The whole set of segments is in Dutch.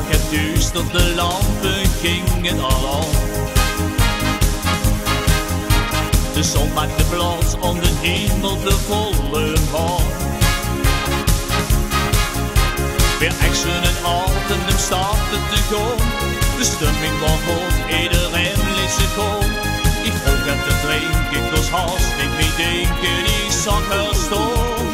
lag het duister, de lampen gingen al aan. De zon maakte plaats om de hemel te volle maan. Weer exen en alten, hem startte te gaan. De stemming was hoog, iedereen liet zich gaan. Ik vroeg hem te drinken, ik was haast niet meer denken, die zag er staan.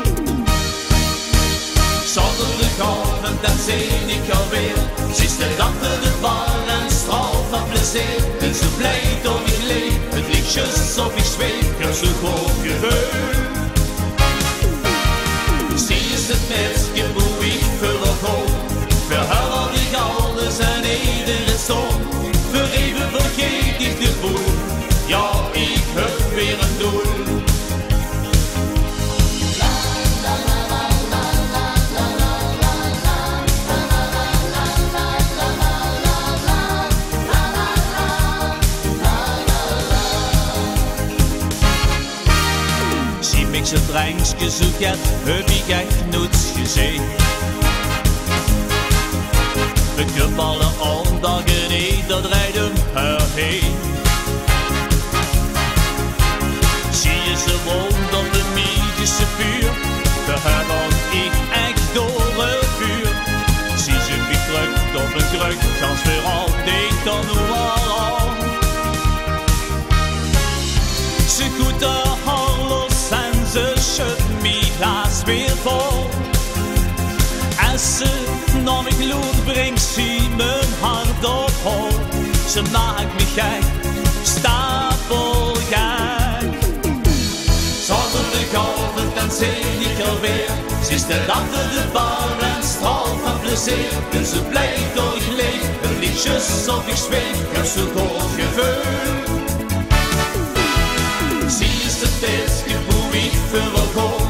Zaterdagavond, dan zie ik alweer. Ze is de lachte, de bar en straal van plezier. En zo blij dat ik leef, het lichtjes of ik zweef, ik heb zo'n goed gevoel. Zie is het meisje hoe ik verder ga. Voor haar had ik alles en iedereen stond. Voor even vergeet ik de boel, ja ik heb weer een doel. Zijn drankje zo get, heb ik echt nooit gezien. We kunnen alle aandagen niet, dat rijdt hem erheen. Zie je ze woont op de medische vuur, daar heb ik echt door het vuur. Zie ze gedrukt op een kruk, kans weer altijd dan nu al aan. Ze goed de hallos en ze schudt mijn glas weer vol. Als ze naar me gloed brengt, zie mijn hart op hol. Ze maakt me gek, stapelgek. Zaterdagavond, dan zie ik alweer. Ze is de lachte, de bar en straal van plezier. En ze blij dat ik leef, een liedjes of ik zweef, ik heb zo'n goed gevoel. Zie is het beste hoe ik verder ga.